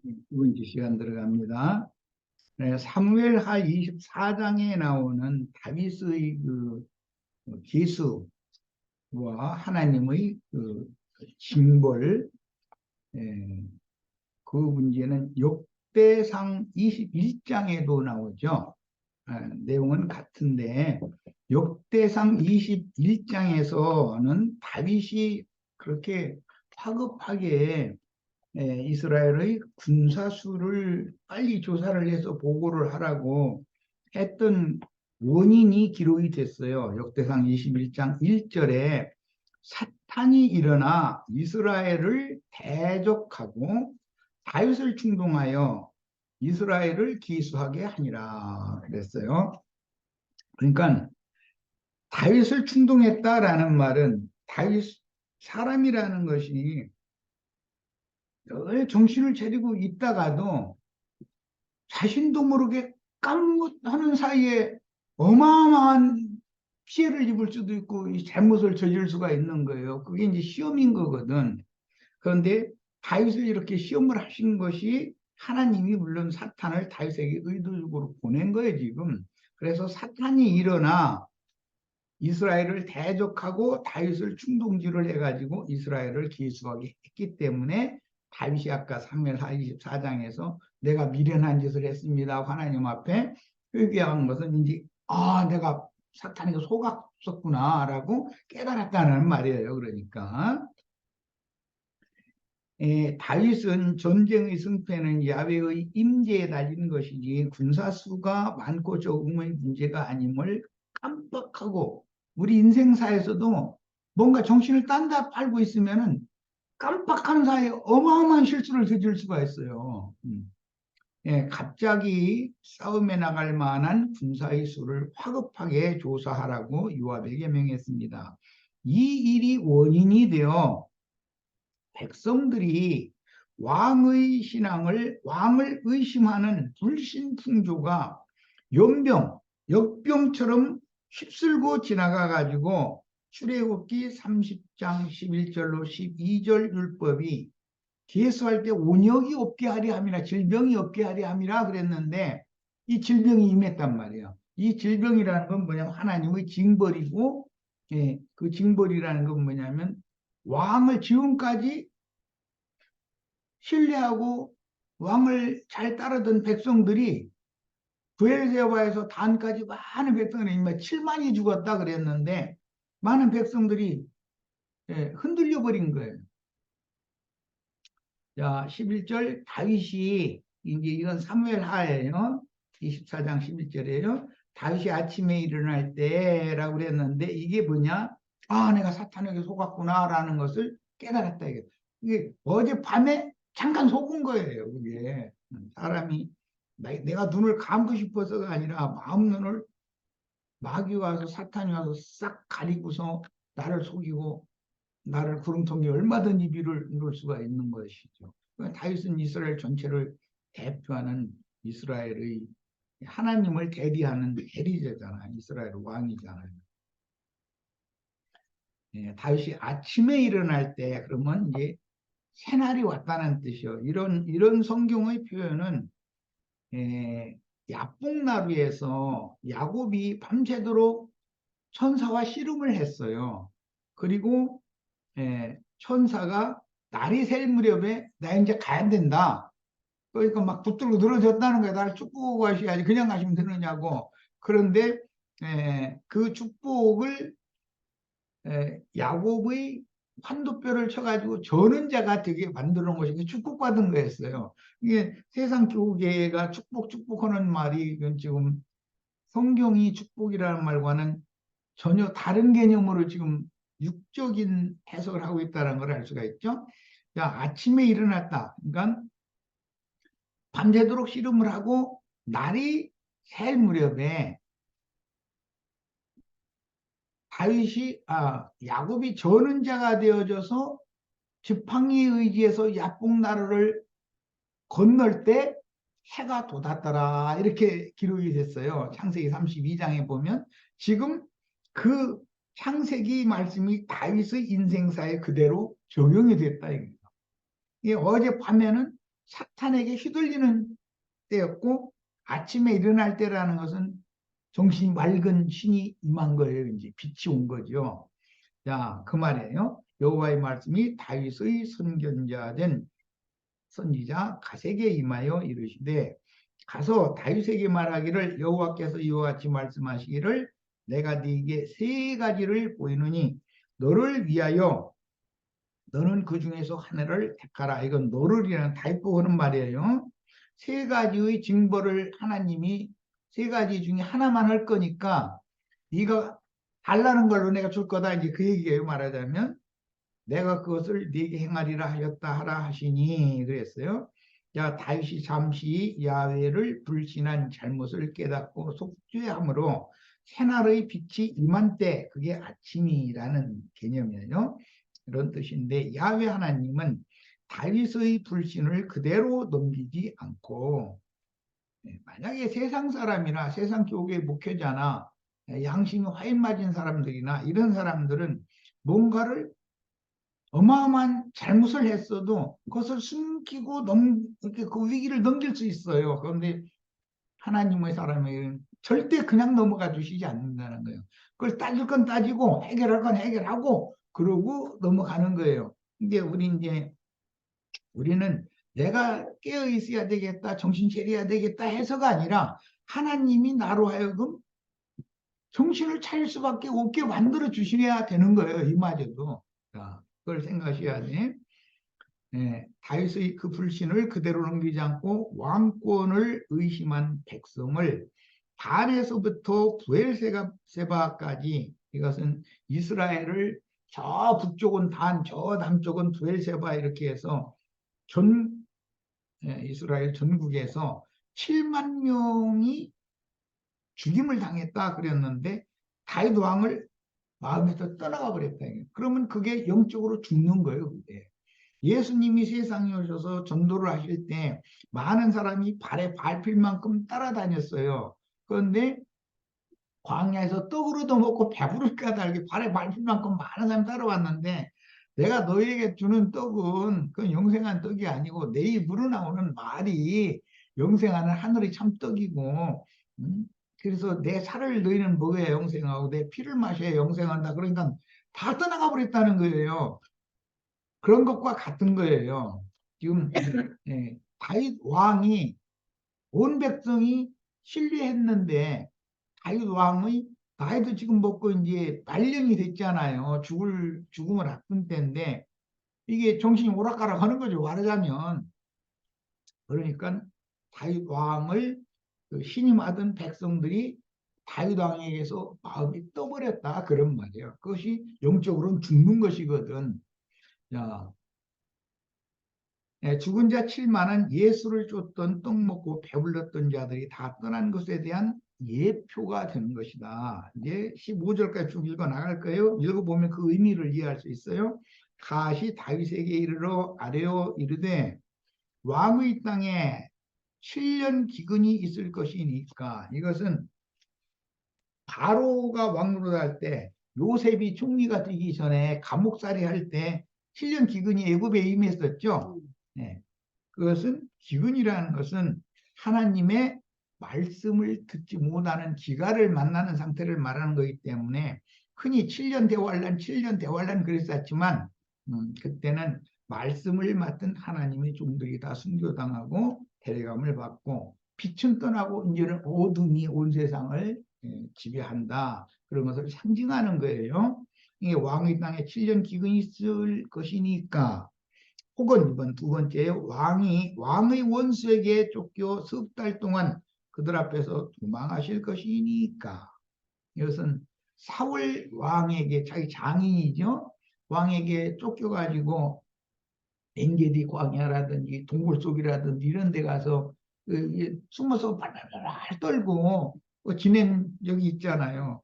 두 번째 시간 들어갑니다. 네, 사무엘하 24장에 나오는 다윗의 기수와 하나님의 징벌, 예, 그 문제는 역대상 21장에도 나오죠. 내용은 같은데 역대상 21장에서는 다윗이 그렇게 화급하게 이스라엘의 군사수를 빨리 조사를 해서 보고를 하라고 했던 원인이 기록이 됐어요. 역대상 21장 1절에 사탄이 일어나 이스라엘을 대적하고 다윗을 충동하여 이스라엘을 기수하게 하니라 그랬어요. 그러니까 다윗을 충동했다라는 말은 다윗 사람이라는 것이 늘 정신을 차리고 있다가도 자신도 모르게 깜빡하는 사이에 어마어마한 피해를 입을 수도 있고 이 잘못을 저질 수가 있는 거예요. 그게 이제 시험인 거거든. 그런데 다윗을 이렇게 시험을 하신 것이 하나님이 물론 사탄을 다윗에게 의도적으로 보낸 거예요, 지금. 그래서 사탄이 일어나 이스라엘을 대적하고 다윗을 충동질을 해가지고 이스라엘을 기수하게 했기 때문에 다윗이 아까 사무엘하 24장에서 내가 미련한 짓을 했습니다. 하나님 앞에 회개한 것은 이제 내가 사탄에게 속았었구나라고 깨달았다는 말이에요. 그러니까 다윗은 전쟁의 승패는 야훼의 임재에 달린 것이지 군사수가 많고 적음의 문제가 아님을 깜빡하고 우리 인생사에서도 뭔가 정신을 딴 데 팔고 있으면은 깜빡하는 사이에 어마어마한 실수를 저질 수가 있어요. 갑자기 싸움에 나갈 만한 군사의 수를 화급하게 조사하라고 요압에게 명했습니다. 이 일이 원인이 되어 백성들이 왕을 의심하는 불신풍조가 역병처럼 휩쓸고 지나가 가지고 출애굽기 30장 11절로 12절 율법이 계수할 때 온역이 없게 하려 함이라 질병이 없게 하려 함이라 그랬는데 이 질병이 임했단 말이에요. 이 질병이라는 건 뭐냐면 하나님의 징벌이고 그 징벌이라는 건 뭐냐면 왕을 지금까지 신뢰하고 왕을 잘 따르던 백성들이 브엘세바에서 단까지 많은 백성들이 7만이 죽었다 그랬는데 많은 백성들이 흔들려 버린 거예요. 자, 11절 다윗이 이제 이건 사무엘하예요. 24장 11절이에요. 다윗이 아침에 일어날 때라고 그랬는데 이게 뭐냐? 내가 사탄에게 속았구나라는 것을 깨달았다 이게 어젯밤에 잠깐 속은 거예요. 그게 사람이 내가 눈을 감고 싶어서가 아니라 마음 눈을 마귀 와서 사탄이 와서 싹 가리고서 나를 속이고 나를 구름통에 얼마든지 비를 이룰 수가 있는 것이죠. 다윗은 이스라엘 전체를 대표하는 이스라엘의 하나님을 대리하는 대리자잖아요. 이스라엘 왕이잖아요. 다윗이 아침에 일어날 때 그러면 이제 새날이 왔다는 뜻이요. 이런 성경의 표현은 야복나루에서 야곱이 밤새도록 천사와 씨름을 했어요. 그리고 천사가 날이 셀 무렵에 나 이제 가야 된다. 그러니까 막 붙들고 늘어졌다는 거야. 나를 축복하고 가셔야지. 그냥 가시면 되느냐고. 그런데 그 축복을 야곱의 환도뼈를 쳐가지고 저는 자가 되게 만들어 놓은 것이 축복받은 거였어요. 이게 세상 교계가 축복하는 말이 지금 성경이 축복이라는 말과는 전혀 다른 개념으로 지금 육적인 해석을 하고 있다는 걸 알 수가 있죠. 자, 아침에 일어났다. 그러니까 밤새도록 씨름을 하고 날이 셀 무렵에 야곱이 저는 자가 되어져서 지팡이 의지에서 야복나루를 건널 때 해가 돋았더라 이렇게 기록이 됐어요. 창세기 32장에 보면 지금 그 창세기 말씀이 다윗의 인생사에 그대로 적용이 됐다 이게 어젯밤에는 사탄에게 휘둘리는 때였고, 아침에 일어날 때라는 것은 정신이 맑은 신이 임한 거예요. 이제 빛이 온 거죠. 자, 그 말이에요. 여호와의 말씀이 다윗의 선견자 된 선지자 가세에게 임하여 이르시되, 가서 다윗에게 말하기를 여호와께서 이와 같이 말씀하시기를 내가 네게 세 가지를 보이노니 너를 위하여 너는 그 중에서 하나를 택하라. 이건 너를이라는 다윗 하는 말이에요. 세 가지의 징벌을 하나님이 세 가지 중에 하나만 할 거니까 네가 달라는 걸로 내가 줄 거다. 이제 그 얘기예요. 말하자면 내가 그것을 네게 행하리라 하였다 하라 하시니 그랬어요. 자, 다윗이 잠시 야훼를 불신한 잘못을 깨닫고 속죄함으로 새날의 빛이 임한 때 그게 아침이라는 개념이에요. 이런 뜻인데 야훼 하나님은 다윗의 불신을 그대로 넘기지 않고 만약에 세상 사람이나 세상 교회 목회자나 양심이 화인 맞은 사람들이나 이런 사람들은 뭔가를 어마어마한 잘못을 했어도 그것을 숨기고 이렇게 그 위기를 넘길 수 있어요. 그런데 하나님의 사람에게는 절대 그냥 넘어가 주시지 않는다는 거예요. 그걸 따질 건 따지고 해결할 건 해결하고 그러고 넘어가는 거예요. 근데 우리는 내가 깨어 있어야 되겠다, 정신 차려야 되겠다 해서가 아니라 하나님이 나로 하여금 정신을 차릴 수밖에 없게 만들어 주셔야 되는 거예요. 이마저도. 자, 그걸 생각하셔야 돼. 다윗의 그 불신을 그대로 넘기지 않고 왕권을 의심한 백성을 단에서부터 부엘세바까지, 이것은 이스라엘을 저 북쪽은 단, 저 남쪽은 부엘세바 이렇게 해서 전 이스라엘 전국에서 7만 명이 죽임을 당했다 그랬는데 다윗 왕을 마음에서 떠나가 버렸다. 그러면 그게 영적으로 죽는 거예요. 그게. 예수님이 세상에 오셔서 전도를 하실 때 많은 사람이 발에 밟힐 만큼 따라다녔어요. 그런데 광야에서 떡으로도 먹고 배부를 까닭에 발에 밟힐 만큼 많은 사람이 따라왔는데 내가 너희에게 주는 떡은 그건 영생한 떡이 아니고 내 입으로 나오는 말이 영생하는 하늘의 참떡이고, 그래서 내 살을 너희는 먹어야 영생하고 내 피를 마셔야 영생한다. 그러니까 다 떠나가 버렸다는 거예요. 그런 것과 같은 거예요. 지금 다윗 왕이 온 백성이 신뢰했는데 다윗 왕의 나이도 지금 먹고 이제 말년이 됐잖아요. 죽음을 앞둔 때인데 이게 정신이 오락가락 하는 거죠. 말하자면. 그러니까 다윗 왕을 그 신임하던 백성들이 다윗 왕에게서 마음이 떠버렸다 그런 말이에요. 그것이 영적으로는 죽는 것이거든. 자, 죽은 자 7만은 예수를 쫓던 떡 먹고 배불렀던 자들이 다 떠난 것에 대한 예표가 되는 것이다. 이제 15절까지 쭉 읽어 나갈 거예요. 읽어보면 그 의미를 이해할 수 있어요. 가시 다윗에게 이르러 아뢰어 이르되 왕의 땅에 7년 기근이 있을 것이니까, 이것은 바로가 왕으로 할 때 요셉이 총리가 되기 전에 감옥살이 할 때 7년 기근이 애굽에 임했었죠. 네. 그것은 기근이라는 것은 하나님의 말씀을 듣지 못하는 기갈을 만나는 상태를 말하는 것이기 때문에 흔히 7년 대환란, 7년 대환란 그랬었지만 그때는 말씀을 맡은 하나님의 종들이 다 순교당하고 데려감을 받고 빛은 떠나고 이제는 어둠이 온 세상을 지배한다. 그런 것을 상징하는 거예요. 이게 왕의 땅에 7년 기근이 있을 것이니까, 혹은 이번 두 번째 왕의 원수에게 쫓겨 석 달 동안 그들 앞에서 도망하실 것이니까, 이것은 사울 왕에게, 자기 장인이죠, 왕에게 쫓겨가지고 엔게디 광야라든지 동굴 속이라든지 이런 데 가서 숨어서 발발발 떨고 지낸 적이 있잖아요.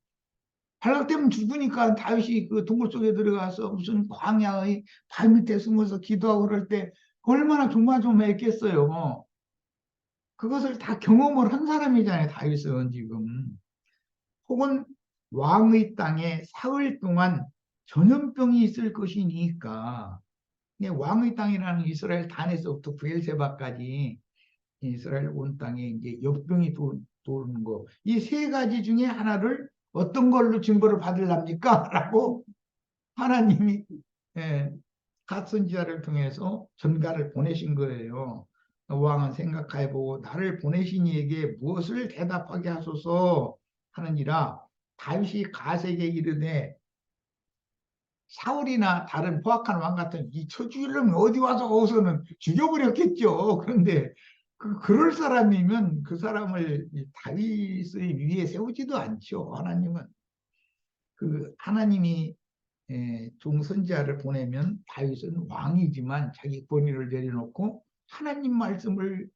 발각되면 죽으니까 다윗이 그 동굴 속에 들어가서 무슨 광야의 발 밑에 숨어서 기도하고 그럴 때 얼마나 조마조마했겠어요. 그것을 다 경험을 한 사람이잖아요, 다윗은 지금. 혹은 왕의 땅에 사흘 동안 전염병이 있을 것이니까, 근데 왕의 땅이라는 이스라엘 단에서부터 브엘세바까지 이스라엘 온 땅에 이제 역병이 도는 거. 이 세 가지 중에 하나를 어떤 걸로 징벌을 받으랍니까? 라고 하나님이 예, 갓 선지자를 통해서 전가를 보내신 거예요. 왕은 생각해보고 나를 보내신 이에게 무엇을 대답하게 하소서 하느니라. 다윗이 갓에게 이르되 사울이나 다른 포악한 왕 같은 이 처죽이려면 어디 와서 어서는 죽여버렸겠죠. 그런데 그럴 사람이면 그 사람을 다윗의 위에 세우지도 않죠. 하나님은 그 하나님이 종선지자를 보내면 다윗은 왕이지만 자기 권위를 내려놓고 하나님 말씀을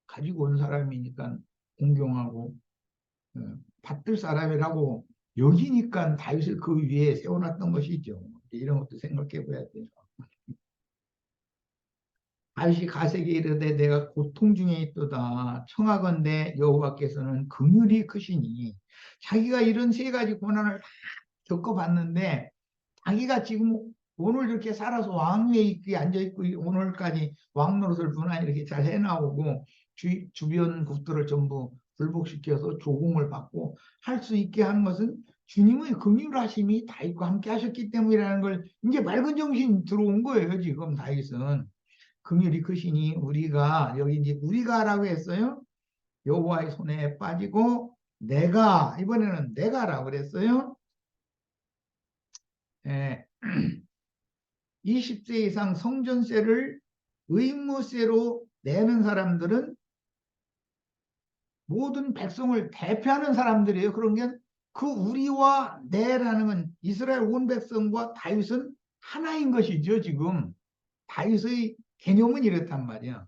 가지고 온 사람이니까 공경하고 어, 받들 사람이라고 여기니까 다윗을 그 위에 세워놨던 것이죠. 이런 것도 생각해 봐야 돼요. 다윗이 가세게 이르되 내가 고통 중에 있도다. 청하건대 여호와께서는 긍휼이 크시니 자기가 이런 세 가지 고난을 다 겪어봤는데 자기가 지금 오늘 이렇게 살아서 왕위에 있게 앉아있고 오늘까지 왕 노릇을 무난히 이렇게 잘 해나오고 주변 국들을 전부 굴복시켜서 조공을 받고 할 수 있게 한 것은 주님의 긍휼하심이 다윗과 함께 하셨기 때문이라는 걸 이제 맑은 정신 들어온 거예요. 지금 다윗은 긍휼이 크시니 우리가 여기 이제 우리가라고 했어요. 여호와의 손에 빠지고 내가 이번에는 내가라고 그랬어요. 예. 20세 이상 성전세를 의무세로 내는 사람들은 모든 백성을 대표하는 사람들이에요. 그런 게 그 우리와 내라는 건 이스라엘 온 백성과 다윗은 하나인 것이죠. 지금 다윗의 개념은 이렇단 말이야.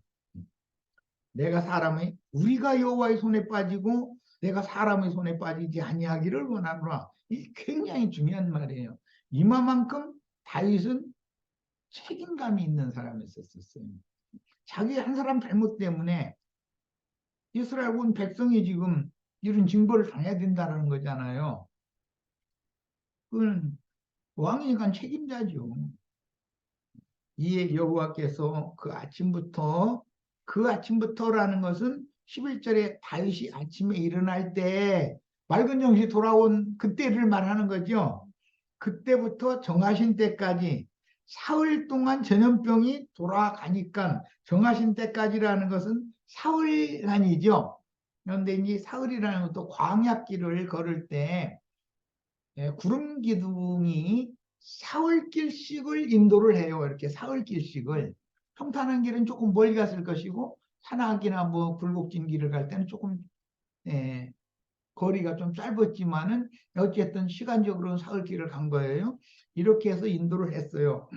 내가 사람의 우리가 여호와의 손에 빠지고 내가 사람의 손에 빠지지 아니하기를 원하노라. 이 굉장히 중요한 말이에요. 이마만큼 다윗은 책임감이 있는 사람이었었어요. 자기 한 사람 잘못 때문에 이스라엘 온 백성이 지금 이런 징벌을 당해야 된다는 거잖아요. 그건 왕이니까 책임자죠. 이에 여호와께서 그 아침부터라는 것은 11절에 다윗이 아침에 일어날 때 맑은 정신이 돌아온 그때를 말하는 거죠. 그때부터 정하신 때까지 사흘 동안 전염병이 돌아가니까 정하신 때까지라는 것은 사흘간이죠. 그런데 이 사흘이라는 것도 광야길을 걸을 때 구름 기둥이 사흘길씩을 인도를 해요. 이렇게 사흘길씩을. 평탄한 길은 조금 멀리 갔을 것이고 산악이나 뭐 굴곡진 길을 갈 때는 조금 예, 거리가 좀 짧았지만은 어쨌든 시간적으로는 사흘길을 간 거예요. 이렇게 해서 인도를 했어요.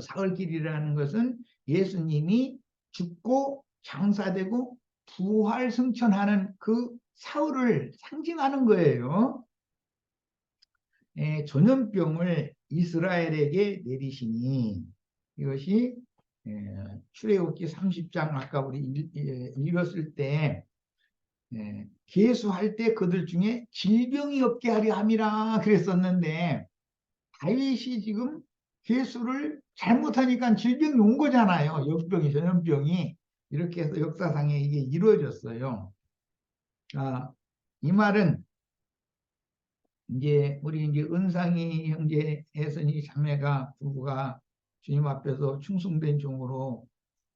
사흘길이라는 것은 예수님이 죽고 장사되고 부활 승천하는 그 사흘을 상징하는 거예요. 전염병을 이스라엘에게 내리시니 이것이 출애굽기 30장 아까 우리 읽었을 때 계수할 때 그들 중에 질병이 없게 하려 함이라 그랬었는데 다윗이 지금 계수를 잘못하니까 질병이 온 거잖아요. 역병이 전염병이 이렇게 해서 역사상에 이게 이루어졌어요. 아, 이 말은 이제 우리 이제 은상이 형제 애선이 자매가 부부가 주님 앞에서 충성된 종으로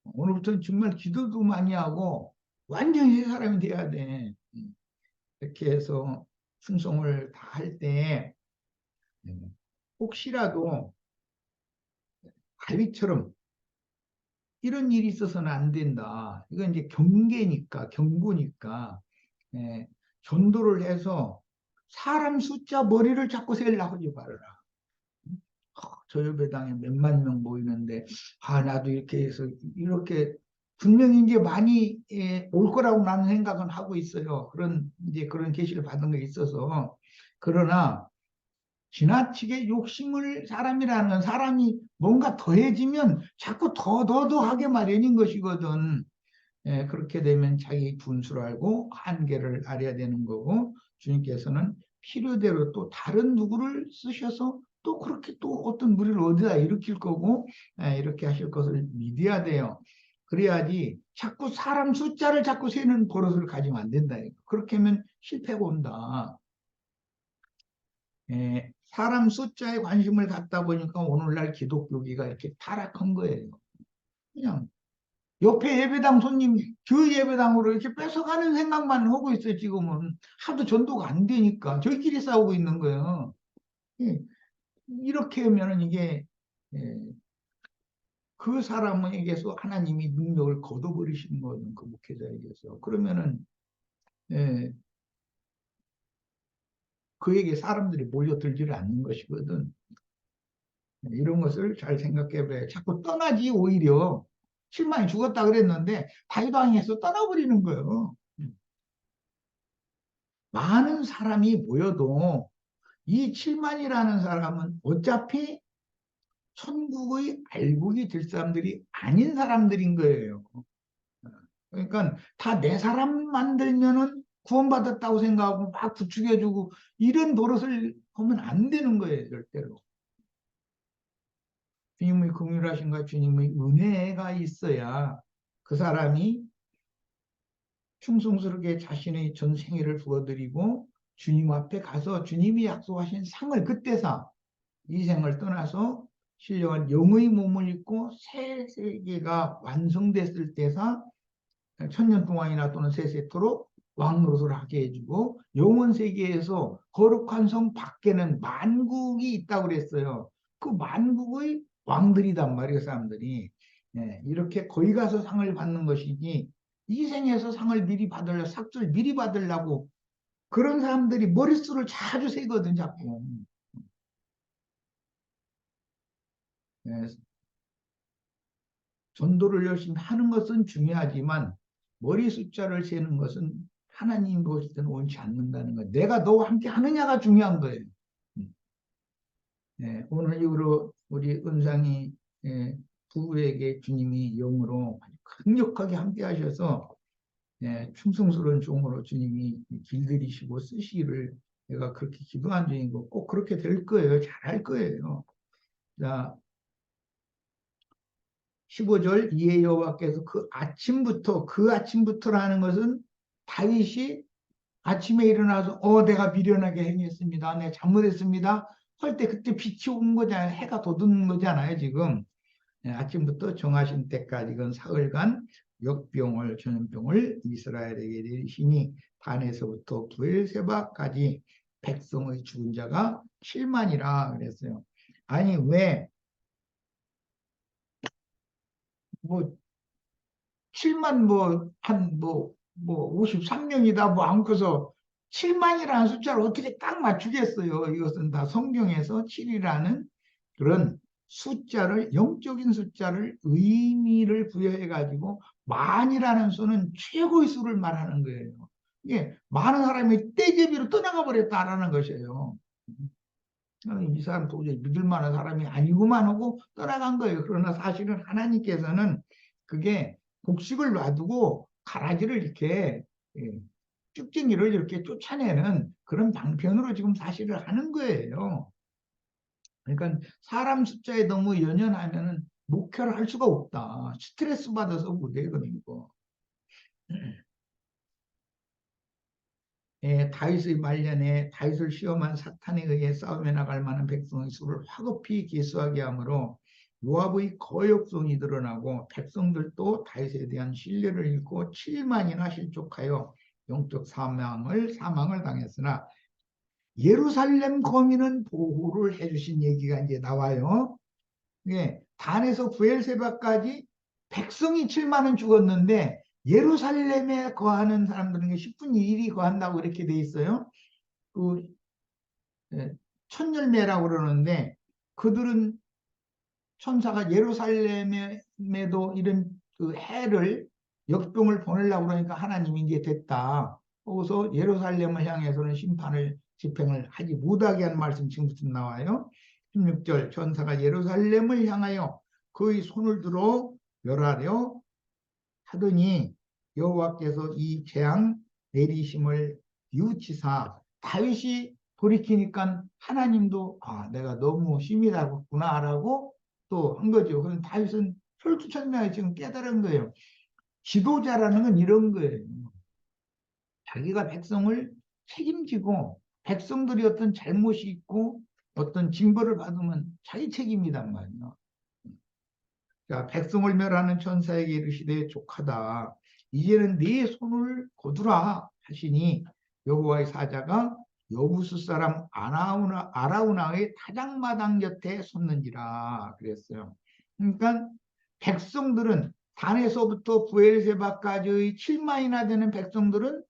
오늘부터는 정말 기도도 많이 하고 완전히 새 사람이 돼야 돼. 이렇게 해서 충성을 다 할 때 혹시라도 다윗처럼 이런 일이 있어서는 안 된다. 이건 이제 경계니까 경고니까 전도를 해서 사람 숫자 머리를 잡고 세려고 하지 말아라. 저 예배당에 몇만 명 모이는데 나도 이렇게 해서 이렇게 분명히 이제 많이 올 거라고 나는 생각은 하고 있어요. 그런 이제 그런 계시를 받은 게 있어서 그러나 지나치게 욕심을 사람이라는 사람이 뭔가 더해지면 자꾸 더 하게 마련인 것이거든. 그렇게 되면 자기 분수를 알고 한계를 알아야 되는 거고 주님께서는 필요대로 또 다른 누구를 쓰셔서 또 그렇게 또 어떤 무리를 어디다 일으킬 거고 이렇게 하실 것을 믿어야 돼요. 그래야지 자꾸 사람 숫자를 자꾸 세는 버릇을 가지면 안 된다. 그렇게 하면 실패가 온다. 사람 숫자에 관심을 갖다 보니까 오늘날 기독교기가 이렇게 타락한 거예요. 그냥 옆에 예배당 손님 그 예배당으로 이렇게 뺏어가는 생각만 하고 있어요. 지금은 하도 전도가 안 되니까 저희끼리 싸우고 있는 거예요. 예, 이렇게 하면은 이게 예, 그 사람에게서 하나님이 능력을 걷어버리시는 거는 그 목회자에게서. 그러면은 예, 그에게 사람들이 몰려들지를 않는 것이거든. 이런 것을 잘 생각해 봐요. 자꾸 떠나지 오히려. 실망이 죽었다 그랬는데 다윗왕에서 떠나버리는 거예요. 많은 사람이 모여도 이 7만이라는 사람은 어차피 천국의 알곡이 될 사람들이 아닌 사람들인 거예요. 그러니까 다 내 사람 만들면은 구원받았다고 생각하고 막 부추겨주고 이런 버릇을 하면 안 되는 거예요, 절대로. 주님의 긍휼하심과 주님의 은혜가 있어야 그 사람이 충성스럽게 자신의 전 생애를 부어드리고 주님 앞에 가서 주님이 약속하신 상을 그때서 이 생을 떠나서 신령한 영의 몸을 입고 새 세계가 완성됐을 때서 천년 동안이나 또는 세세토록 왕노릇을 하게 해주고 영원 세계에서 거룩한 성 밖에는 만국이 있다고 그랬어요. 그 만국의 왕들이단 말이에요, 사람들이. 이렇게 거기 가서 상을 받는 것이지 이 생에서 상을 미리 받으려 삭을 미리 받으려고 그런 사람들이 머릿수를 자주 세거든 자꾸. 예, 전도를 열심히 하는 것은 중요하지만 머리 숫자를 세는 것은 하나님 보실 때는 원치 않는다는 거. 내가 너와 함께 하느냐가 중요한 거예요. 음. 오늘 이후로 우리 은상이 부부에게 주님이 영으로 강력하게 함께 하셔서 충성스러운 종으로 주님이 길들이시고 쓰시기를 내가 그렇게 기도한 중이고 꼭 그렇게 될 거예요. 잘할 거예요. 자, 15절 이에 여호와께서 그 아침부터라는 것은 다윗이 아침에 일어나서 내가 미련하게 행했습니다. 내가 잘못했습니다. 할 때 그때 빛이 온 거잖아요. 해가 돋는 거잖아요. 지금 아침부터 정하신 때까지 건 사흘간 역병을 전염병을 이스라엘에게 내리시니 단에서부터 부엘세바까지 백성의 죽은 자가 7만이라 그랬어요. 아니 왜 뭐 7만 뭐 53명이다 뭐 안고서 7만이라는 숫자를 어떻게 딱 맞추겠어요. 이것은 다 성경에서 7이라는 그런 숫자를 영적인 숫자를 의미를 부여해 가지고 만이라는 수는 최고의 수를 말하는 거예요. 이게 많은 사람이 떼제비로 떠나가 버렸다라는 것이에요. 이 사람 도저히 믿을 만한 사람이 아니구만 하고 떠나간 거예요. 그러나 사실은 하나님께서는 그게 곡식을 놔두고 가라지를 이렇게 예, 쭉쟁이를 이렇게 쫓아내는 그런 방편으로 지금 사실을 하는 거예요. 그러니까 사람 숫자에 너무 연연하면은 목회를 할 수가 없다. 스트레스 받아서 못해거든요. 다윗의 말년에 다윗을 시험한 사탄에 의해 싸움에 나갈 만한 백성의 수를 화급히 계수하게 하므로 요압의 거역성이 드러나고 백성들도 다윗에 대한 신뢰를 잃고 7만이나 실족하여 영적 사망을 당했으나 예루살렘 거민은 보호를 해주신 얘기가 이제 나와요. 단에서 부엘세바까지 백성이 7만은 죽었는데 예루살렘에 거하는 사람들은 10분의 1이 거한다고 이렇게 돼 있어요. 그 천열매라고 그러는데 그들은 천사가 예루살렘에도 이런 그 해를 역병을 보내려고 그러니까 하나님이 이제 됐다. 거기서 예루살렘을 향해서는 심판을 집행을 하지 못하게 한 말씀 지금부터 나와요. 16절 천사가 예루살렘을 향하여 그의 손을 들어 멸하려 하더니 여호와께서 이 재앙 내리심을 뉘우치사 다윗이 돌이키니까 하나님도 아, 내가 너무 심히 다뤘구나라고 또 한 거죠. 그럼 다윗은 혈투천명에 지금 깨달은 거예요. 지도자라는 건 이런 거예요. 자기가 백성을 책임지고 백성들이 어떤 잘못이 있고 어떤 징벌을 받으면 자기 책임이단 말이에요. 자, 백성을 멸하는 천사에게 이르시되 족하다. 이제는 네 손을 거두라 하시니 여호와의 사자가 여부수 사람 아라우나의 타작마당 곁에 섰는지라 그랬어요. 그러니까 백성들은 단에서부터 부엘세바까지의 7만이나 되는 백성들은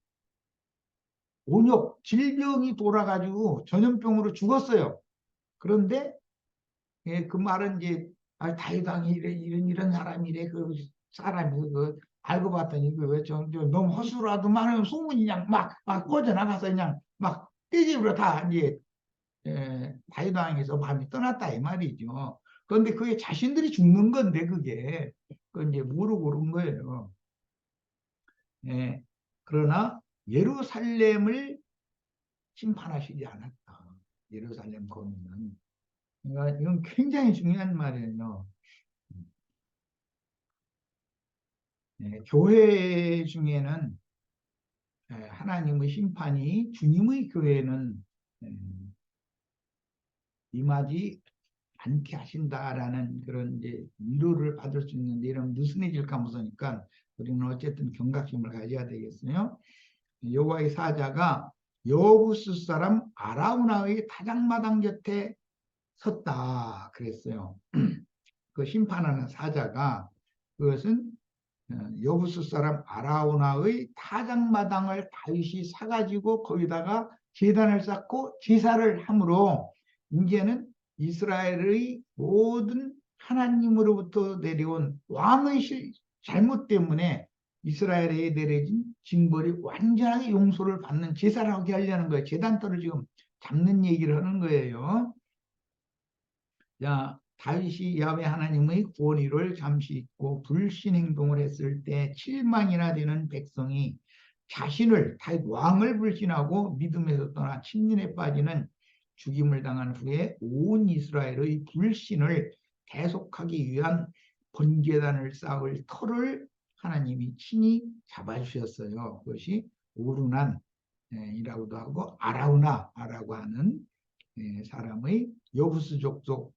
온역 질병이 돌아가지고 전염병으로 죽었어요. 그런데 예, 그 말은 이제 아, 다이당이 이런 사람이래 그 사람이 그 알고 봤더니 그저 너무 허술하도 많은 소문이 그냥 막 꺼져 나가서 그냥 막 떼집으로 다 이제 다이당에서 밤이 떠났다 이 말이죠. 그런데 그게 자신들이 죽는 건데 그게 그 이제 모르고 그런 거예요. 예. 그러나 예루살렘을 심판하시지 않았다. 예루살렘 거민은. 그러니까 이건 굉장히 중요한 말이에요. 교회 중에는 하나님의 심판이 주님의 교회는 임하지 않게 하신다라는 그런 이제 위로를 받을 수 있는데 이런 느슨해질까 무서니까 우리는 어쨌든 경각심을 가져야 되겠어요. 여호와의 사자가 여부스 사람 아라우나의 타작마당 곁에 섰다 그랬어요. 그 심판하는 사자가 그것은 여부스 사람 아라우나의 타작마당을 다윗이 사가지고 거기다가 제단을 쌓고 제사를 함으로 이제는 이스라엘의 모든 하나님으로부터 내려온 왕의 잘못 때문에 이스라엘에 내려진 징벌이 완전하게 용서를 받는 제사를 하게 하려는 거예요. 제단터를 지금 잡는 얘기를 하는 거예요. 자, 다윗이 야훼 하나님의 구원의를 잠시 잊고 불신 행동을 했을 때 7만이나 되는 백성이 자신을 다윗 왕을 불신하고 믿음에서 떠나 침륜에 빠지는 죽임을 당한 후에 온 이스라엘의 불신을 계속하기 위한 번제단을 쌓을 터를 하나님이 친히 잡아주셨어요. 그것이 오르난이라고도 하고 아라우나라고 하는 사람의 여부스 족속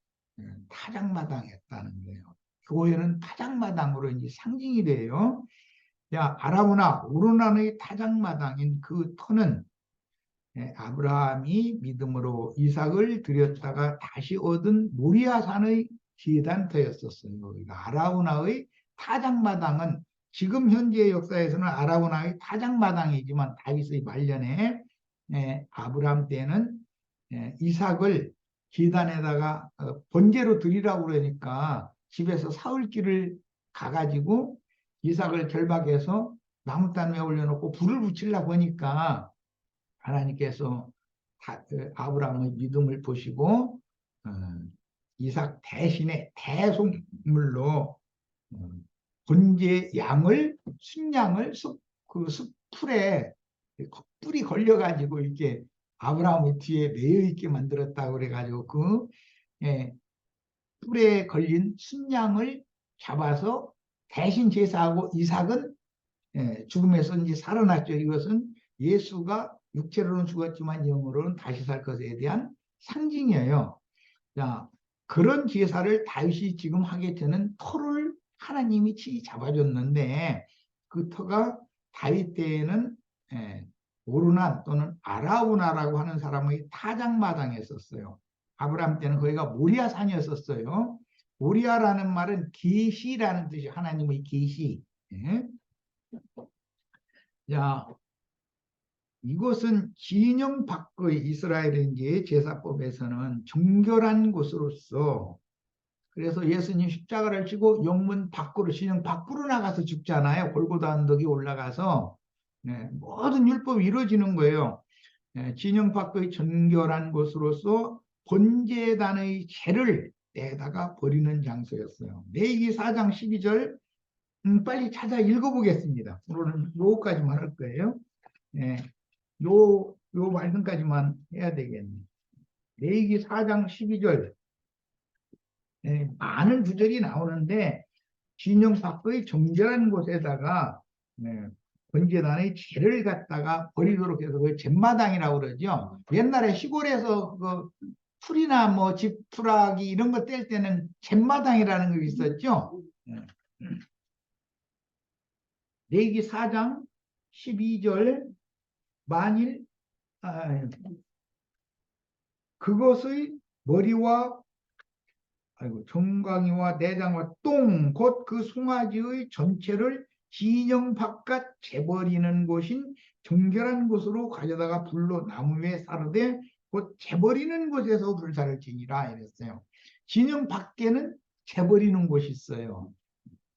타작마당이었다는 거예요. 교회는 타작마당으로 이제 상징이 돼요. 야, 아라우나 오르난의 타작마당인 그 터는 아브라함이 믿음으로 이삭을 드렸다가 다시 얻은 모리아산의 제단터였었어요. 그러니까 아라우나의 타작마당은 지금 현재의 역사에서는 아라우나의 타작마당이지만 다윗의 말년에 아브라함 때는 이삭을 제단에다가 번제로 드리라고 그러니까 집에서 사흘길을 가가지고 이삭을 결박해서 나무단에 올려놓고 불을 붙이려고 하니까 하나님께서 아브라함의 믿음을 보시고 어, 이삭 대신에 대속물로 번제 양을 순양을 그 숯불에 뿔이 걸려가지고 이렇게 아브라함의 뒤에 매여 있게 만들었다고 그래가지고 그 뿔에 걸린 순양을 잡아서 대신 제사하고 이삭은 죽음에서 이제 살아났죠. 이것은 예수가 육체로는 죽었지만 영으로는 다시 살 것에 대한 상징이에요. 자, 그런 제사를 다윗이 지금 하게 되는 터를 하나님이 친히 잡아줬는데 그 터가 다윗 때에는 오르난 또는 아라우나라고 하는 사람의 타작마당에 있었어요. 아브라함 때는 거기가 모리아산이었었어요. 모리아라는 말은 계시라는 뜻이 하나님의 계시. 자, 이곳은 진영 밖의 이스라엘인지 제사법에서는 정결한 곳으로서 그래서 예수님 십자가를 지고 영문 밖으로 진영 밖으로 나가서 죽잖아요. 골고다 언덕이 올라가서 모든 율법이 이루어지는 거예요. 진영 밖의 정결한 곳으로서 번제단의 재를 내다가 버리는 장소였어요. 레위기 4장 12절 빨리 찾아 읽어보겠습니다. 오늘은 요거까지만 할 거예요. 요 요 말씀까지만 해야 되겠네. 레위기 4장 12절. 많은 구절이 나오는데 진영 밖의 정결한 곳에다가 번제단의 재를 갖다가 버리도록 해서 그 잿마당이라고 그러죠. 옛날에 시골에서 그 풀이나 뭐 지푸라기 이런 거 뗄 때는 잿마당이라는 게 있었죠. 레위기 4장 12절. 만일 그것의 머리와 정강이와 내장과 똥 곧 그 송아지의 전체를 진영 바깥 재버리는 곳인 정결한 곳으로 가져다가 불로 나무 위에 사르되 곧 재버리는 곳에서 불사를 지니라 이랬어요. 진영 밖에는 재버리는 곳이 있어요.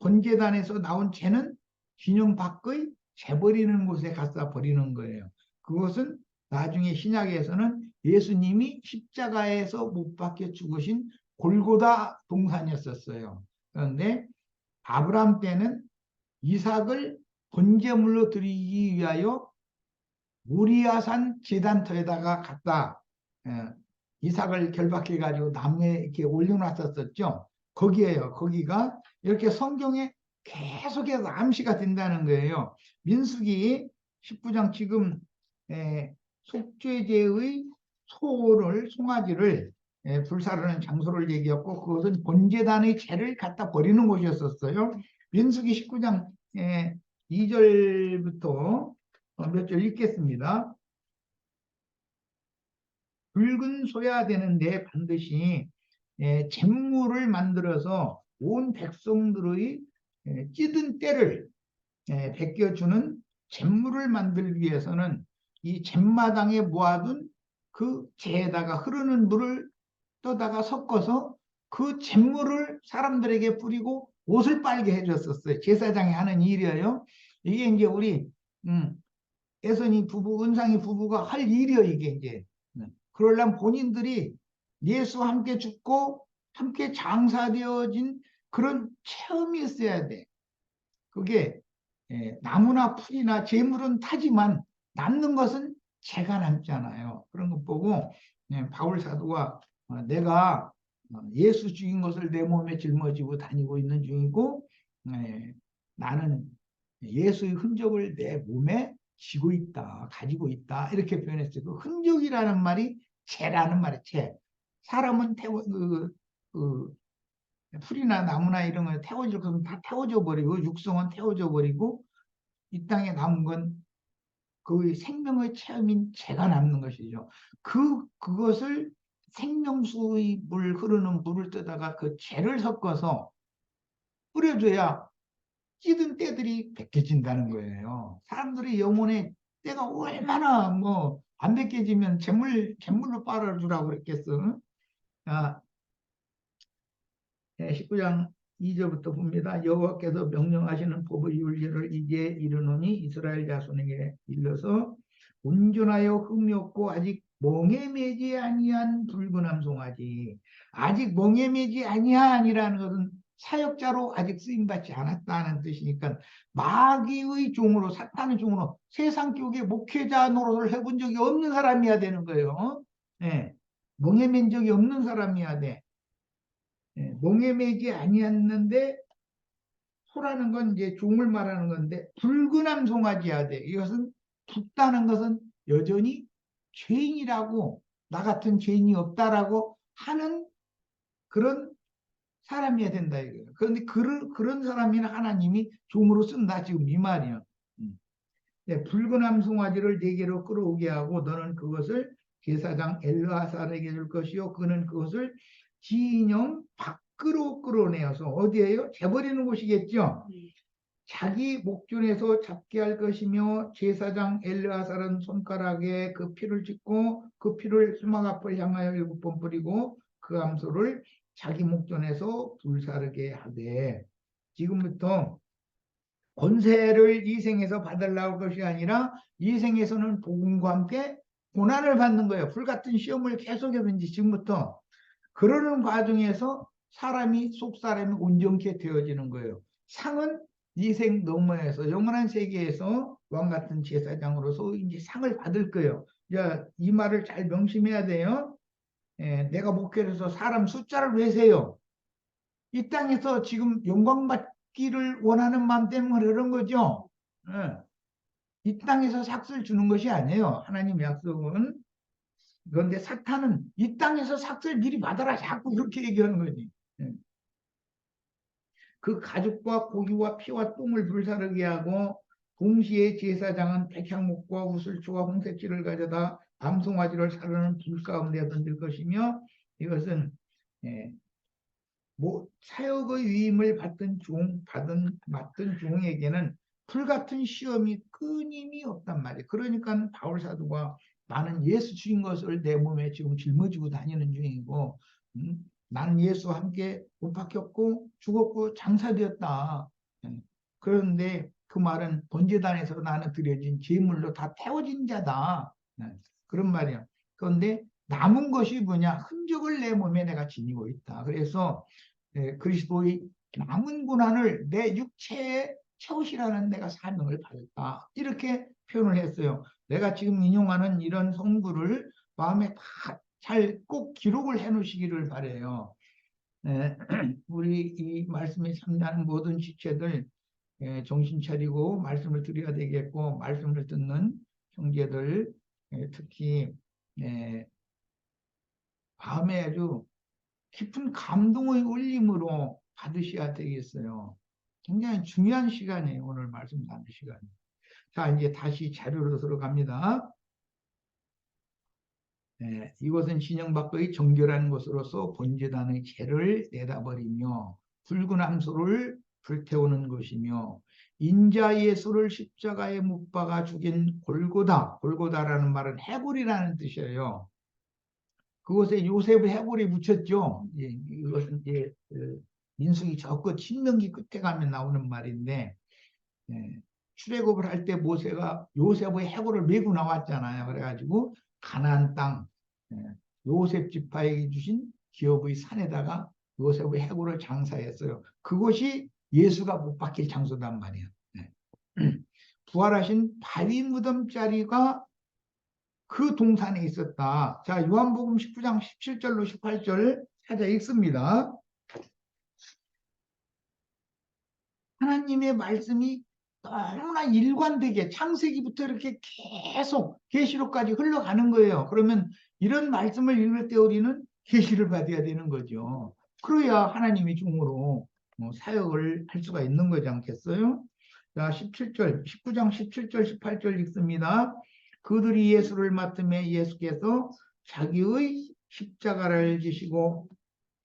번제단에서 나온 재는 진영 밖의 재버리는 곳에 갖다 버리는 거예요. 그것은 나중에 신약에서는 예수님이 십자가에서 못 박혀 죽으신 골고다 동산이었었어요. 그런데 아브라함 때는 이삭을 번제물로 드리기 위하여 모리아산 제단터에다가 갖다 이삭을 결박해 가지고 나무에 이렇게 올려놨었죠. 거기에요. 거기가 이렇게 성경에 계속해서 암시가 된다는 거예요. 민수기 19장 지금 속죄제의 송아지를 불사르는 장소를 얘기했고 그것은 번제단의 재를 갖다 버리는 곳이었었어요. 민수기 19장 2절부터 몇 절 읽겠습니다. 붉은 소야 되는데 반드시 잿물을 만들어서 온 백성들의 찌든 때를 벗겨주는 잿물을 만들기 위해서는 이 잿마당에 모아둔 그 재에다가 흐르는 물을 떠다가 섞어서 그 잿물을 사람들에게 뿌리고 옷을 빨게 해줬었어요. 제사장이 하는 일이에요. 이게 이제 우리 애선이 부부, 은상이 부부가 할 일이에요. 이게 이제 그러려면 본인들이 예수와 함께 죽고 함께 장사되어진 그런 체험이 있어야 돼. 그게 나무나 풀이나 재물은 타지만 남는 것은 재가 남잖아요. 그런 것 보고 바울 사도가 내가 예수 죽인 것을 내 몸에 짊어지고 다니고 있는 중이고 나는 예수의 흔적을 내 몸에 지고 있다, 가지고 있다 이렇게 표현했어요. 그 흔적이라는 말이 재라는 말이에요. 재. 사람은 풀이나 나무나 이런 걸 태워질 것은 다 태워져 버리고 육성은 태워져 버리고 이 땅에 남은 건 그 생명의 체험인 재가 남는 것이죠. 그것을 생명수의 물 흐르는 물을 뜨다가 그 재를 섞어서 뿌려줘야 찌든 때들이 벗겨진다는 거예요. 사람들이 영혼의 때가 얼마나 뭐 안 벗겨지면 재물로 빨아주라고 그랬겠어. 아, 19장 2절부터 봅니다. 여호와께서 명령하시는 법의 윤리를 이제 이르노니 이스라엘 자손에게 일러서 온전하여 흠이 없고 아직 멍에 매지 아니한 붉은 송아지. 아직 멍에 매지 아니한이라는 것은 사역자로 아직 쓰임받지 않았다는 뜻이니까 마귀의 종으로 사탄의 종으로 세상 교계 목회자 노릇을 해본 적이 없는 사람이어야 되는 거예요. 네. 멍에 맨 적이 없는 사람이어야 돼. 멍에 매지 아니었는데 소라는 건 이제 종을 말하는 건데 붉은 송아지야 돼. 이것은 붉다는 것은 여전히 죄인이라고 나 같은 죄인이 없다라고 하는 그런 사람이어야 된다 이거예요. 그런데 그런 사람이나 하나님이 종으로 쓴다 지금 이 말이야. 네, 붉은 송아지를 네 개로 끌어오게 하고 너는 그것을 제사장 엘르아살에게 줄 것이요 그는 그것을 진영 밖으로 끌어내어서 어디에요? 재버리는 곳이겠죠. 자기 목전에서 잡게 할 것이며 제사장 엘르아살은 손가락에 그 피를 찢고 그 피를 수막 앞을 향하여 7번 뿌리고 그 암소를 자기 목전에서 불사르게 하되 지금부터 권세를 이 생에서 받으려고 할 것이 아니라 이 생에서는 복음과 함께 고난을 받는 거예요. 불같은 시험을 계속해서 이제 지금부터 그러는 과정에서 속 사람이 온전케 되어지는 거예요. 상은 이 생 너머에서 영원한 세계에서 왕 같은 제사장으로서 이제 상을 받을 거예요. 자, 이 말을 잘 명심해야 돼요. 예, 내가 목회해서 사람 숫자를 왜 세요? 이 땅에서 지금 영광 받기를 원하는 마음 때문에 그런 거죠. 예, 이 땅에서 삭을 주는 것이 아니에요. 하나님 약속은. 그런데 사탄은 이 땅에서 삭을 미리 받아라. 자꾸 그렇게 얘기하는 거지. 예. 그 가죽과 고기와 피와 똥을 불사르게 하고 동시에 제사장은 백향목과 우슬초와 홍색지를 가져다 암송아지를 사르는 불 가운데 던질 것이며 이것은 예, 뭐 사역의 위임을 맡은 종에게는 불같은 시험이 끊임이 없단 말이에요. 그러니까 바울 사도가 나는 예수 주인 것을 내 몸에 지금 짊어지고 다니는 중이고 나는 예수와 함께 못 박혔고 죽었고 장사되었다. 그런데 그 말은 번제단에서 나는 드려진 제물로 다 태워진 자다. 그런 말이야. 그런데 남은 것이 뭐냐? 흔적을 내 몸에 내가 지니고 있다. 그래서 그리스도의 남은 고난을 내 육체에 채우시라는 내가 사명을 받았다. 이렇게 표현을 했어요. 내가 지금 인용하는 이런 성구를 마음에 잘 꼭 기록을 해 놓으시기를 바래요. 우리 이 말씀에 참여하는 모든 지체들 정신 차리고 말씀을 드려야 되겠고 말씀을 듣는 형제들 특히 마음에 아주 깊은 감동의 울림으로 받으셔야 되겠어요. 굉장히 중요한 시간이에요. 오늘 말씀 나눌 시간. 자, 이제 다시 자료로 들어갑니다. 이것은 진영 밖의 정결한 것으로서 번제단의 죄를 내다버리며 붉은 암소를 불태우는 것이며 인자 예수를 십자가에 못 박아 죽인 골고다. 골고다라는 말은 해골이라는 뜻이에요. 그곳에 요셉의 해골이 묻혔죠. 이것은 이제 민수기 저 끝 신명기 끝에 가면 나오는 말인데 출애굽을 할 때 모세가 요셉의 해골을 메고 나왔잖아요. 그래가지고 가나안 땅 요셉 지파에게 주신 기업의 산에다가 요셉의 해골을 장사했어요. 그것이 예수가 못 박힐 장소단 말이에요. 부활하신 바위 무덤 자리가 그 동산에 있었다. 자, 요한복음 19장 17절로 18절 찾아 읽습니다. 하나님의 말씀이 너무나 일관되게 창세기부터 이렇게 계속 계시록까지 흘러가는 거예요. 그러면 이런 말씀을 읽을 때 우리는 계시를 받아야 되는 거죠. 그래야 하나님의 종으로 사역을 할 수가 있는 거지 않겠어요? 자, 17절, 19장 17절, 18절 읽습니다. 그들이 예수를 맡음에 예수께서 자기의 십자가를 지시고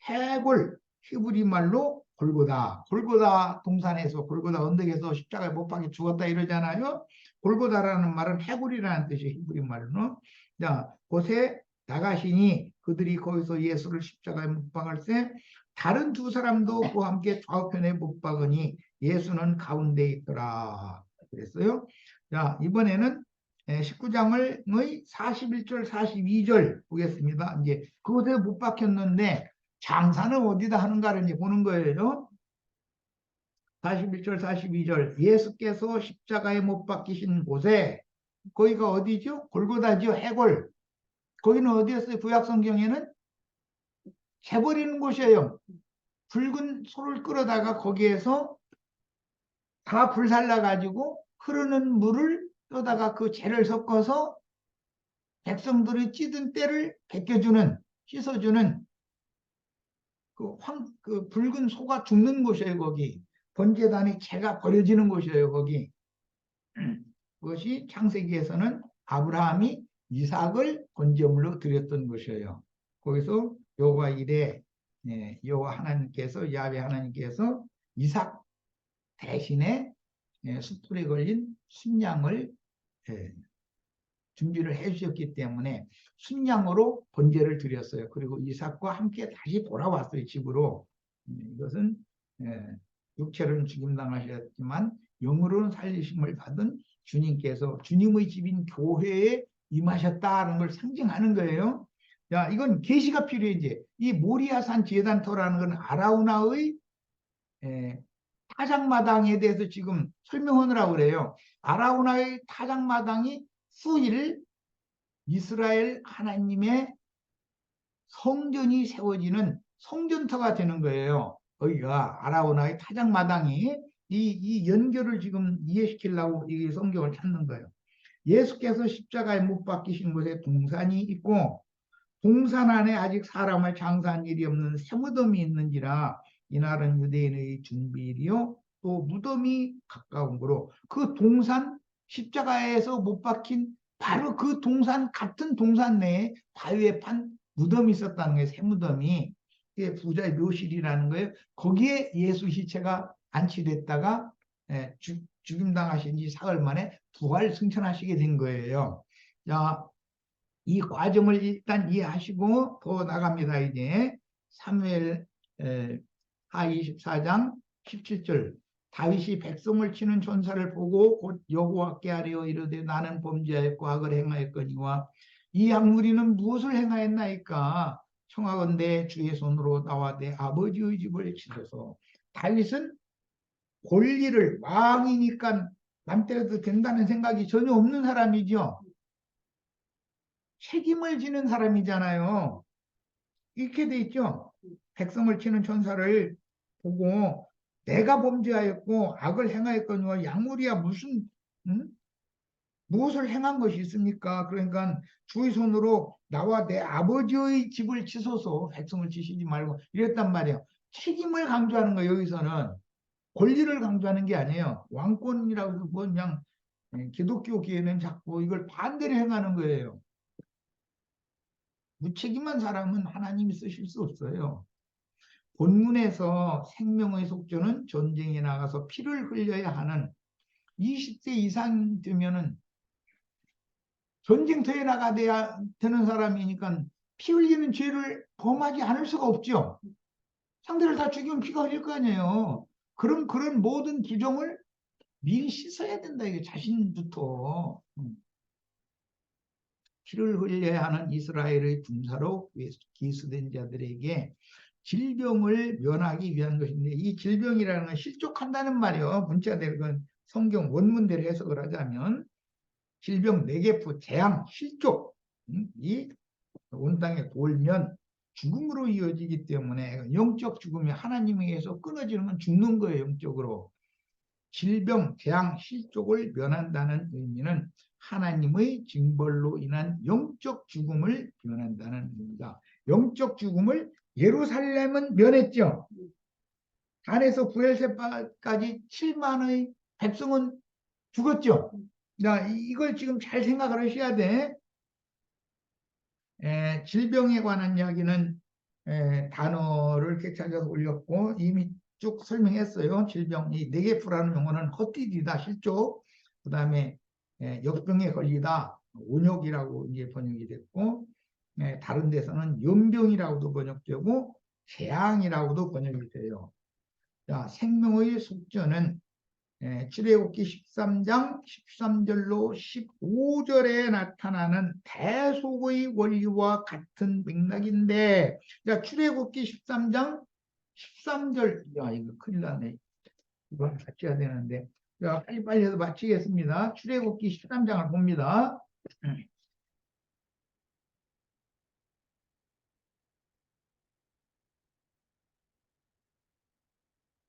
해골, 히브리 말로 골고다. 골고다 동산에서 골고다 언덕에서 십자가에 못 박혀 죽었다 이러잖아요. 골고다라는 말은 해골이라는 뜻이에요. 히브리 말로는. 자, 곳에 나가시니 그들이 거기서 예수를 십자가에 못 박을 때 다른 두 사람도 그와 함께 좌우편에 못 박으니 예수는 가운데 있더라. 그랬어요. 자, 이번에는 19장의 41절, 42절 보겠습니다. 이제 그곳에 못 박혔는데 장사는 어디다 하는가를 이제 보는 거예요. 41절, 42절. 예수께서 십자가에 못 박히신 곳에, 거기가 어디죠? 골고다죠, 해골. 거기는 어디였어요? 구약 성경에는 재버리는 곳이에요. 붉은 소를 끌어다가 거기에서 다 불살라가지고 흐르는 물을 떠다가 그 재를 섞어서 백성들이 찌든 때를 벗겨주는, 씻어주는 그 붉은 소가 죽는 곳이에요, 거기. 번제단이 재가 버려지는 곳이에요, 거기. 그것이 창세기에서는 아브라함이 이삭을 번제물로 드렸던 곳이에요. 거기서 여호와 이레 여호와 하나님께서 야훼 하나님께서 이삭 대신에 숯불에 걸린 순양을 준비를 해 주셨기 때문에 순양으로 번제를 드렸어요. 그리고 이삭과 함께 다시 돌아왔어요, 집으로. 이것은 육체로는 죽임당하셨지만 영으로는 살리심을 받은 주님께서 주님의 집인 교회에 임하셨다는 걸 상징하는 거예요. 자, 이건 계시가 필요해. 이제 이 모리아산 제단터라는 건 아라우나의 타작마당에 대해서 지금 설명하느라고 그래요. 아라우나의 타작마당이 수일 이스라엘 하나님의 성전이 세워지는 성전터가 되는 거예요. 여기가 아라우나의 타작마당이 이 연결을 지금 이해시키려고 이 성경을 찾는 거예요. 예수께서 십자가에 못 박히신 곳에 동산이 있고 동산 안에 아직 사람을 장사한 일이 없는 새 무덤이 있는지라 이날은 유대인의 준비일이요 또 무덤이 가까운 거로 그 동산 십자가에서 못 박힌 바로 그 동산 같은 동산 내에 바위에 판 무덤이 있었다는 거예요. 새 무덤이. 그게 부자의 묘실이라는 거예요. 거기에 예수 시체가 안치됐다가 죽임당하신 지 사흘 만에 부활 승천하시게 된 거예요. 자, 이 과정을 일단 이해하시고 더 나갑니다. 이제 사무엘 하 24장 17절 다윗이 백성을 치는 전사를 보고 곧 여호와께 아뢰어 이르되 나는 범죄하였고 악을 행하였거니와 이 악무리는 무엇을 행하였나이까 청하건대 주의 손으로 나와 내 아버지의 집을 치소서. 다윗은 권리를 왕이니까 맘대로도 된다는 생각이 전혀 없는 사람이죠. 책임을 지는 사람이잖아요. 이렇게 돼 있죠. 백성을 치는 천사를 보고 내가 범죄하였고 악을 행하였거니와 약물이야 무슨 무엇을 행한 것이 있습니까? 그러니까 주의 손으로 나와 내 아버지의 집을 치소서. 백성을 치시지 말고 이랬단 말이에요. 책임을 강조하는 거예요. 여기서는 권리를 강조하는 게 아니에요. 왕권이라고 해서 그냥 기독교계에는 자꾸 이걸 반대로 행하는 거예요. 무책임한 사람은 하나님이 쓰실 수 없어요. 본문에서 생명의 속죄는 전쟁에 나가서 피를 흘려야 하는 20세 이상 되면은 전쟁터에 나가야 되는 사람이니까 피 흘리는 죄를 범하지 않을 수가 없죠. 상대를 다 죽이면 피가 흘릴 거 아니에요. 그런 모든 부정을 미리 씻어야 된다. 이게 자신부터. 피를 흘려야 하는 이스라엘의 군사로 기수된 자들에게 질병을 면하기 위한 것인데 이 질병이라는 건 실족한다는 말이요. 문자대로 성경 원문대로 해석을 하자면 질병, 내계부, 재앙, 실족 이 온 땅에 돌면 죽음으로 이어지기 때문에 영적 죽음이 하나님에 의해서 끊어지는 건 죽는 거예요. 영적으로. 질병, 재앙, 실족을 면한다는 의미는 하나님의 징벌로 인한 영적 죽음을 면한다는 의미입니다. 영적 죽음을 예루살렘은 면했죠. 단에서 부엘세바까지 7만의 백성은 죽었죠. 자, 이걸 지금 잘 생각을 하셔야 돼. 질병에 관한 이야기는 단어를 이렇게 찾아서 올렸고 이미 쭉 설명했어요. 질병, 이 네게프라는 용어는 헛디디다, 실족. 그 다음에 역병에 걸리다, 온역이라고 이제 번역이 됐고, 다른 데서는 연병이라고도 번역되고, 재앙이라고도 번역이 돼요. 자, 생명의 속전은 출애굽기 13장 13절로 15절에 나타나는 대속의 원리와 같은 맥락인데, 자, 출애굽기 13장 13절, 야, 이거 큰일 나네. 이거 같이 해야 되는데. 자, 빨리빨리 해서 마치겠습니다. 출애굽기 13장을 봅니다.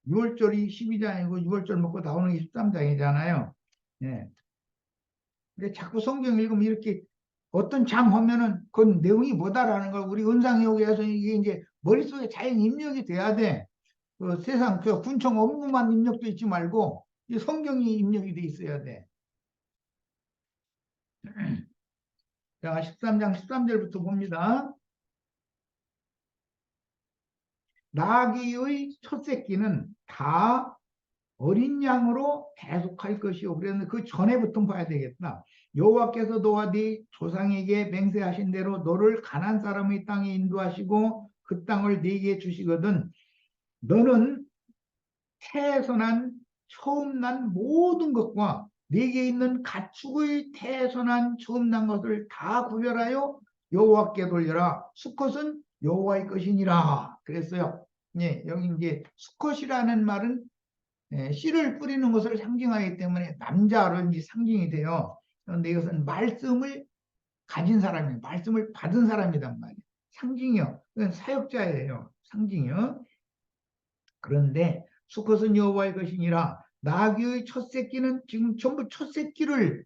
6월절이 12장이고 6월절 먹고 나오는 게 13장이잖아요. 예. 근데 자꾸 성경 읽으면 이렇게 어떤 장 하면은 그 내용이 뭐다라는 걸 우리 은상여고에서 이게 이제 머릿속에 잘 입력이 돼야 돼. 그 세상 그 군청 업무만 입력돼 있지 말고 이 성경이 입력이 돼 있어야 돼. 자, 13장 13절부터 봅니다. 나귀의 첫 새끼는 다 어린 양으로 대속할 것이요. 그랬는데 그 전에부터 봐야 되겠다. 여호와께서 너와 네 조상에게 맹세하신 대로 너를 가나안 사람의 땅에 인도하시고 그 땅을 네게 주시거든 너는 태에서 난 처음 난 모든 것과 네게 있는 가축의 태에서 난 처음 난 것을 다 구별하여 여호와께 돌려라. 수컷은 여호와의 것이니라. 그랬어요. 예, 여기 이제 수컷이라는 말은 씨를 뿌리는 것을 상징하기 때문에 남자로 이제 상징이 돼요. 그런데 이것은 말씀을 가진 사람이에요. 말씀을 받은 사람이란 말이에요. 상징이요. 그건 사역자예요. 상징이요. 그런데 수컷은 여호와의 것이니라. 나귀의 첫 새끼는 지금 전부 첫 새끼를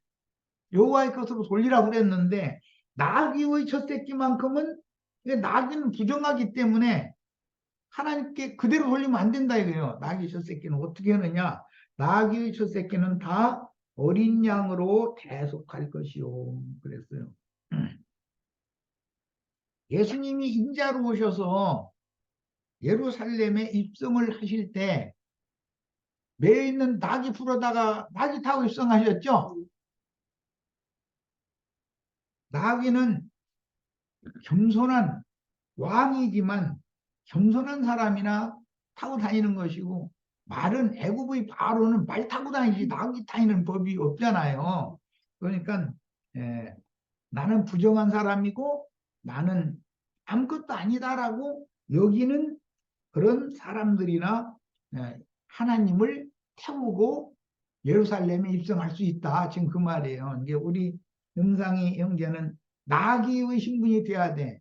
여호와의 것으로 돌리라고 그랬는데 나귀의 첫 새끼만큼은 나귀는 부정하기 때문에 하나님께 그대로 돌리면 안 된다 이거예요. 나귀 첫 새끼는 어떻게 하느냐? 나귀의 첫 새끼는 다 어린 양으로 대속할 것이요. 그랬어요. 예수님이 인자로 오셔서 예루살렘에 입성을 하실 때 매에 있는 낙이 풀어다가 낙이 타고 입성하셨죠? 나귀는 겸손한 왕이지만 겸손한 사람이나 타고 다니는 것이고 말은 애굽의 바로는 말 타고 다니지 나귀 타는 법이 없잖아요. 그러니까 에, 나는 부정한 사람이고 나는 아무것도 아니다라고 여기는 그런 사람들이나 하나님을 태우고 예루살렘에 입성할 수 있다. 지금 그 말이에요. 이제 우리 영상이 형제는 나귀의 신분이 돼야 돼.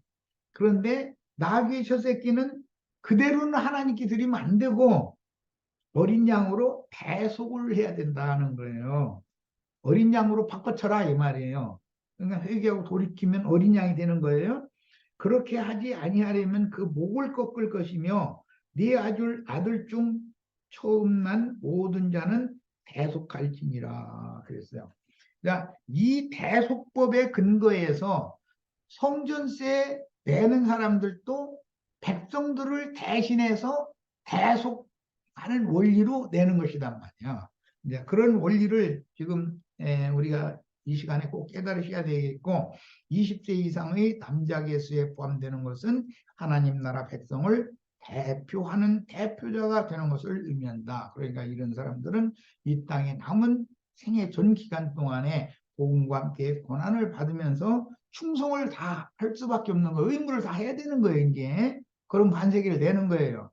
그런데 나귀의 첫 새끼는 그대로는 하나님께 드리면 안 되고 어린 양으로 대속을 해야 된다는 거예요. 어린 양으로 바꿔쳐라 이 말이에요. 그러니까 회개하고 돌이키면 어린 양이 되는 거예요. 그렇게 하지 아니하려면 그 목을 꺾을 것이며 네 아들 중 처음 난 모든 자는 대속할지니라 그랬어요. 그러니까 이 대속법의 근거에서 성전세 내는 사람들도 백성들을 대신해서 대속하는 원리로 내는 것이란 말이야. 이제 그런 원리를 지금 우리가 이 시간에 꼭 깨달으셔야 되겠고 20세 이상의 남자 개수에 포함되는 것은 하나님 나라 백성을 대표하는 대표자가 되는 것을 의미한다. 그러니까 이런 사람들은 이 땅에 남은 생애 전 기간 동안에 복음과 함께 고난을 받으면서 충성을 다 할 수밖에 없는 거예요. 의무를 다 해야 되는 거예요. 이제 그런 반세기를 내는 거예요.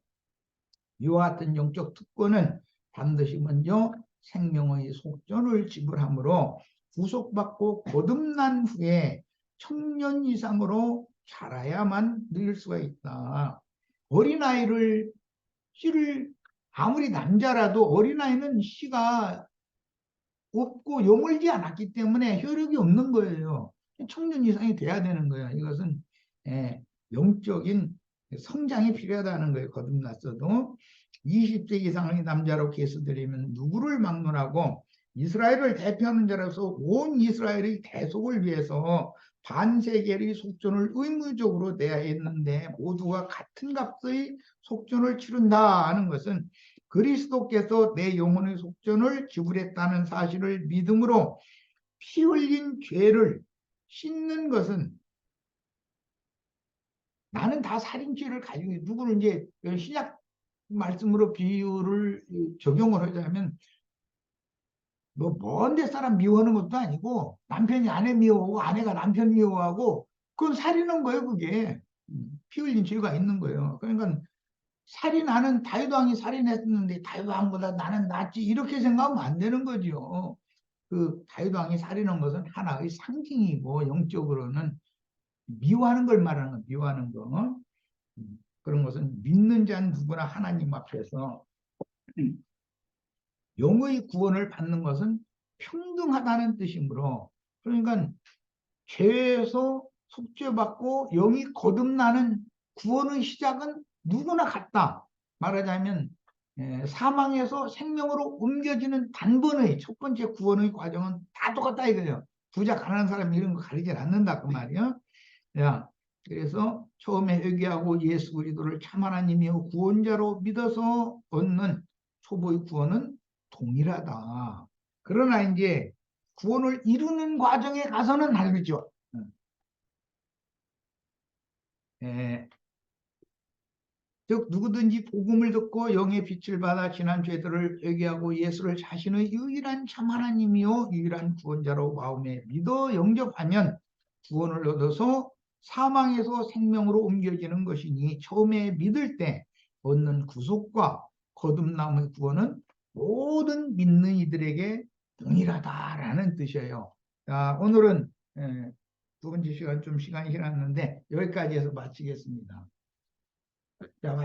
이와 같은 영적 특권은 반드시 먼저 생명의 속전을 지불함으로 구속받고 거듭난 후에 청년 이상으로 자라야만 늘 수가 있다. 어린아이를 씨를 아무리 남자라도 어린아이는 씨가 없고 여물지 않았기 때문에 효력이 없는 거예요. 청년 이상이 돼야 되는 거예요. 이것은 예, 영적인 성장이 필요하다는 거예요. 거듭났어도 20세 이상의 남자로 계수드리면 누구를 막론하고 이스라엘을 대표하는 자로서 온 이스라엘의 대속을 위해서 반세계의 속전을 의무적으로 내야 했는데 모두가 같은 값의 속전을 치른다 하는 것은 그리스도께서 내 영혼의 속전을 지불했다는 사실을 믿음으로 피 흘린 죄를 씻는 것은 나는 다 살인죄를 가지고 누구를 이제 신약 말씀으로 비유를 적용을 하자면 뭐 먼데 사람 미워하는 것도 아니고 남편이 아내 미워하고 아내가 남편 미워하고 그건 살인한 거예요. 그게 피 흘린 죄가 있는 거예요. 그러니까 살인하는 다윗 왕이 살인했는데 다윗 왕보다 나는 낫지 이렇게 생각하면 안 되는 거죠. 그 다윗 왕이 살인한 것은 하나의 상징이고 영적으로는 미워하는 걸 말하는 거, 미워하는 거. 그런 것은 믿는 자는 누구나 하나님 앞에서 영의 구원을 받는 것은 평등하다는 뜻이므로 그러니까 죄에서 속죄받고 영이 거듭나는 구원의 시작은 누구나 같다. 말하자면 사망에서 생명으로 옮겨지는 단번의 첫 번째 구원의 과정은 다 똑같다 이거예요. 부자 가난한 사람 이런 거 가리지 않는다 그 말이야. 야, 그래서 처음에 회개하고 예수 그리스도를 참 하나님이요 구원자로 믿어서 얻는 초보의 구원은 동일하다. 그러나 이제 구원을 이루는 과정에 가서는 다르죠. 예, 즉 누구든지 복음을 듣고 영의 빛을 받아 지난 죄들을 회개하고 예수를 자신의 유일한 참 하나님이요 유일한 구원자로 마음에 믿어 영접하면 구원을 얻어서 사망에서 생명으로 옮겨지는 것이니 처음에 믿을 때 얻는 구속과 거듭남의 구원은 모든 믿는 이들에게 동일하다라는 뜻이에요. 자, 오늘은 두 번째 시간 좀 시간이 지났는데 여기까지 해서 마치겠습니다. 자,